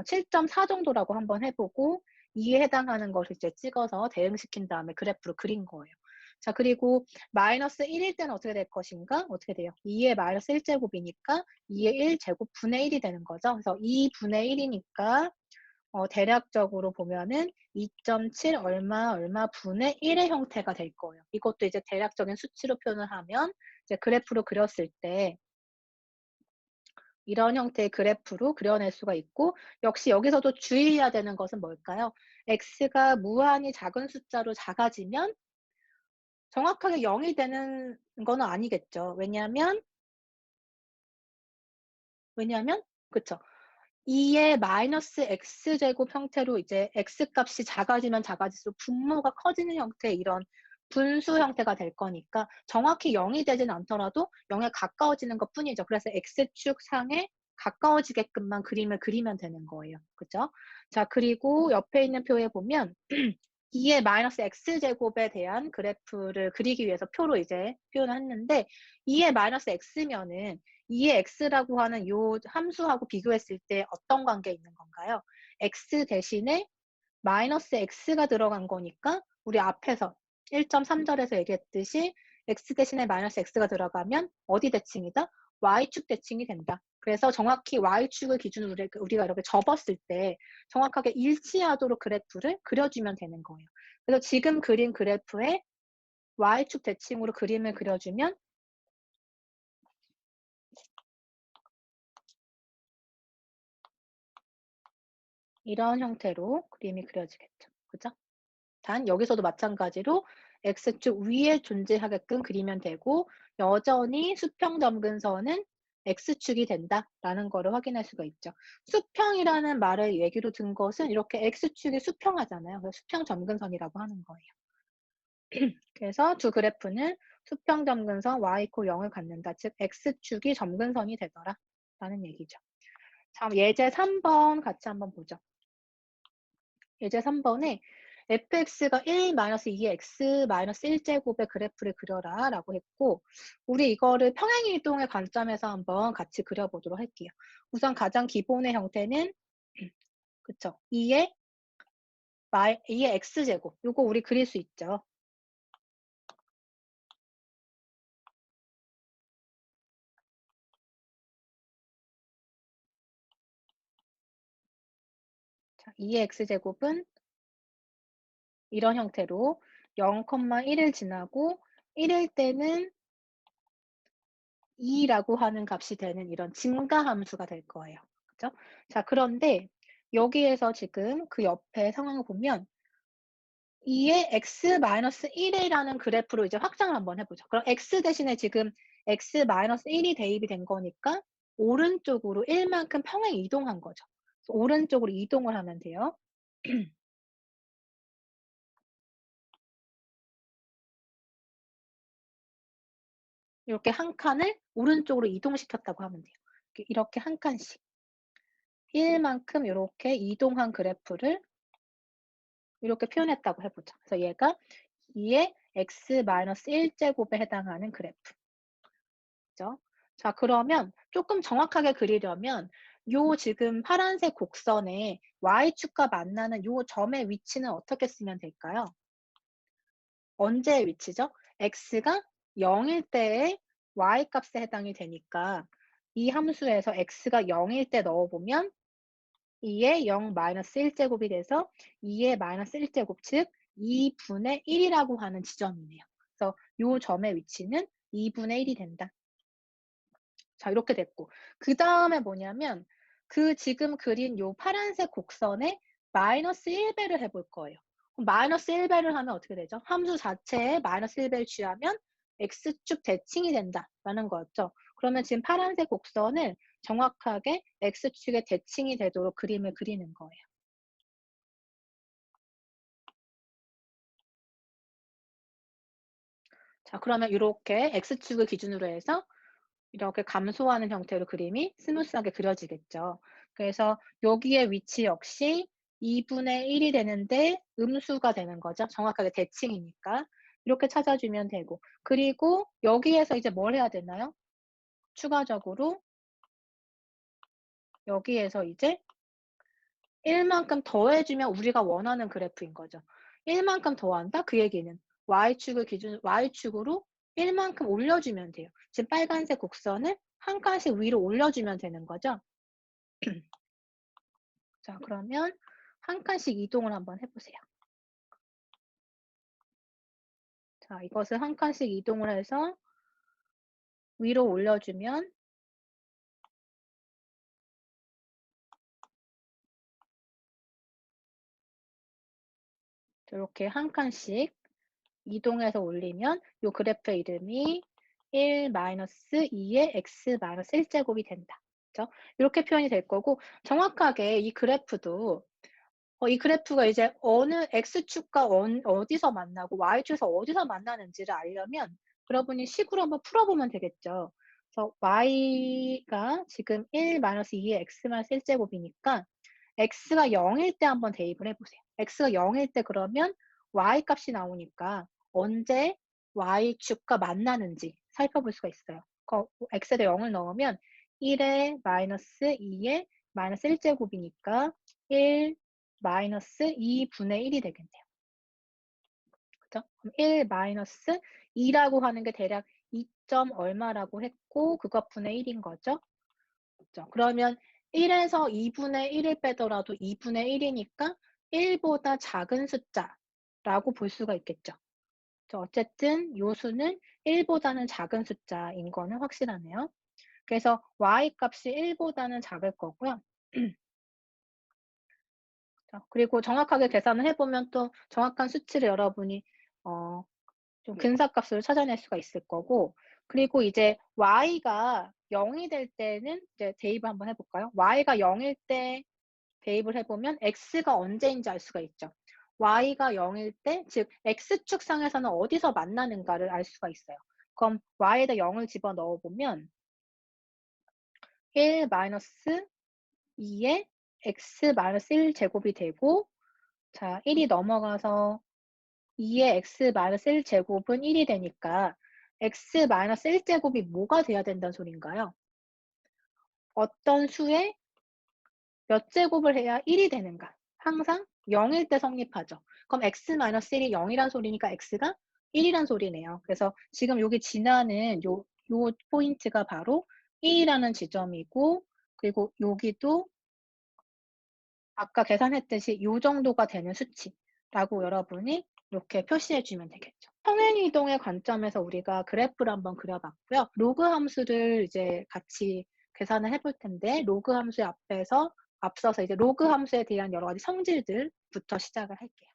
Speaker 1: 7.4 정도라고 한번 해 보고 2에 해당하는 것을 이제 찍어서 대응시킨 다음에 그래프로 그린 거예요. 자, 그리고 마이너스 1일 때는 어떻게 될 것인가? 어떻게 돼요? 2의 마이너스 1제곱이니까 2의 1제곱 분의 1이 되는 거죠. 그래서 2 분의 1이니까 대략적으로 보면은 2.7 얼마 얼마 분의 1의 형태가 될 거예요. 이것도 이제 대략적인 수치로 표현을 하면 이제 그래프로 그렸을 때 이런 형태의 그래프로 그려낼 수가 있고 역시 여기서도 주의해야 되는 것은 뭘까요? x가 무한히 작은 숫자로 작아지면 정확하게 0이 되는 거는 아니겠죠. 왜냐하면 그쵸. 2의 마이너스 x제곱 형태로 이제 x값이 작아지면 작아질수록 분모가 커지는 형태의 이런 분수 형태가 될 거니까 정확히 0이 되진 않더라도 0에 가까워지는 것뿐이죠. 그래서 x축 상에 가까워지게끔만 그림을 그리면 되는 거예요. 그죠? 자, 그리고 옆에 있는 표에 보면 2의 마이너스 x제곱에 대한 그래프를 그리기 위해서 표로 이제 표현을 했는데 2의 마이너스 x면은 2의 x라고 하는 요 함수하고 비교했을 때 어떤 관계에 있는 건가요? x 대신에 마이너스 x가 들어간 거니까 우리 앞에서 1.3절에서 얘기했듯이 x 대신에 마이너스 x가 들어가면 어디 대칭이다? y축 대칭이 된다. 그래서 정확히 y축을 기준으로 우리가 이렇게 접었을 때 정확하게 일치하도록 그래프를 그려주면 되는 거예요. 그래서 지금 그린 그래프에 y축 대칭으로 그림을 그려주면 이런 형태로 그림이 그려지겠죠. 그죠? 단 여기서도 마찬가지로 x축 위에 존재하게끔 그리면 되고 여전히 수평 점근선은 x축이 된다라는 거를 확인할 수가 있죠. 수평이라는 말을 얘기로 든 것은 이렇게 x축이 수평하잖아요. 그래서 수평 점근선이라고 하는 거예요. 그래서 두 그래프는 수평 점근선 y = 0을 갖는다. 즉 x축이 점근선이 되더라 라는 얘기죠. 자, 예제 3번 같이 한번 보죠. 예제 3번에 fx가 1-2x-1제곱의 그래프를 그려라 라고 했고 우리 이거를 평행이동의 관점에서 한번 같이 그려보도록 할게요. 우선 가장 기본의 형태는 그쵸? 2의 x제곱 요거 우리 그릴 수 있죠. 자, 2의 x제곱은 이런 형태로 0,1을 지나고 1일 때는 2라고 하는 값이 되는 이런 증가함수가 될 거예요. 그죠? 자, 그런데 여기에서 지금 그 옆에 상황을 보면 2의 x-1이라는 그래프로 이제 확장을 한번 해보죠. 그럼 x 대신에 지금 x-1이 대입이 된 거니까 오른쪽으로 1만큼 평행 이동한 거죠. 그래서 오른쪽으로 이동을 하면 돼요. 이렇게 한 칸을 오른쪽으로 이동시켰다고 하면 돼요. 이렇게 한 칸씩 1만큼 이렇게 이동한 그래프를 이렇게 표현했다고 해보죠. 그래서 얘가 2의 x-1제곱에 해당하는 그래프. 그죠? 자, 그러면 조금 정확하게 그리려면 요 지금 파란색 곡선에 y축과 만나는 요 점의 위치는 어떻게 쓰면 될까요? 언제의 위치죠? x가 0일 때의 y값에 해당이 되니까 이 함수에서 x가 0일 때 넣어보면 2의 0-1제곱이 돼서 2의 -1제곱, 즉 2분의 1이라고 하는 지점이네요. 그래서 요 점의 위치는 2분의 1이 된다. 자, 이렇게 됐고. 그 다음에 뭐냐면 그 지금 그린 요 파란색 곡선에 -1배를 해볼 거예요. 그럼 -1배를 하면 어떻게 되죠? 함수 자체에 -1배를 취하면 x축 대칭이 된다라는 거였죠. 그러면 지금 파란색 곡선을 정확하게 x축의 대칭이 되도록 그림을 그리는 거예요. 자, 그러면 이렇게 x축을 기준으로 해서 이렇게 감소하는 형태로 그림이 스무스하게 그려지겠죠. 그래서 여기에 위치 역시 2분의 1이 되는데 음수가 되는 거죠. 정확하게 대칭이니까. 이렇게 찾아주면 되고. 그리고 여기에서 이제 뭘 해야 되나요? 추가적으로 여기에서 이제 1만큼 더해주면 우리가 원하는 그래프인 거죠. 1만큼 더한다? 그 얘기는 y축으로 1만큼 올려주면 돼요. 지금 빨간색 곡선을 한 칸씩 위로 올려주면 되는 거죠. 자, 그러면 한 칸씩 이동을 한번 해보세요. 자, 이것을 한 칸씩 이동을 해서 위로 올려주면 이렇게 한 칸씩 이동해서 올리면 이 그래프의 이름이 1-2의 x-1제곱이 된다. 그죠? 이렇게 표현이 될 거고 정확하게 이 그래프도 이 그래프가 이제 어느 x축과 어디서 만나고 y축에서 어디서 만나는지를 알려면 여러분이 식으로 한번 풀어보면 되겠죠. 그래서 y가 지금 1-2의 x-1제곱이니까 x가 0일 때 한번 대입을 해보세요. x가 0일 때 그러면 y 값이 나오니까 언제 y축과 만나는지 살펴볼 수가 있어요. x에다 0을 넣으면 1에 -2에 -1제곱이니까 1 -2분의 1이 되겠네요. 그죠? 그럼 1 마이너스 2라고 하는 게 대략 2 점 얼마라고 했고 그것 분의 1인 거죠. 그죠. 그러면 1에서 2분의 1을 빼더라도 2분의 1이니까 1보다 작은 숫자라고 볼 수가 있겠죠. 어쨌든 요 수는 1보다는 작은 숫자인 거는 확실하네요. 그래서 y 값이 1보다는 작을 거고요. 자, 그리고 정확하게 계산을 해 보면 또 정확한 수치를 여러분이 어 좀 근사값을 찾아낼 수가 있을 거고, 그리고 이제 y가 0이 될 때는 이제 대입을 한번 해 볼까요? y가 0일 때 대입을 해 보면 x가 언제인지 알 수가 있죠. y가 0일 때, 즉 x축 상에서는 어디서 만나는가를 알 수가 있어요. 그럼 y에다 0을 집어넣어 보면 1 마이너스 2에 x 마이너스 1 제곱이 되고, 자 1이 넘어가서 2의 x 마이너스 1 제곱은 1이 되니까 x 마이너스 1 제곱이 뭐가 돼야 된다는 소린가요? 어떤 수의 몇 제곱을 해야 1이 되는가? 항상 0일 때 성립하죠. 그럼 x 마이너스 1이 0이란 소리니까 x가 1이란 소리네요. 그래서 지금 여기 지나는 요 포인트가 바로 1이라는 지점이고, 그리고 여기도 아까 계산했듯이 요 정도가 되는 수치라고 여러분이 이렇게 표시해 주면 되겠죠. 평행 이동의 관점에서 우리가 그래프를 한번 그려 봤고요. 로그 함수를 이제 같이 계산을 해볼 텐데, 로그 함수의 앞서서 이제 로그 함수에 대한 여러 가지 성질들부터 시작을 할게요.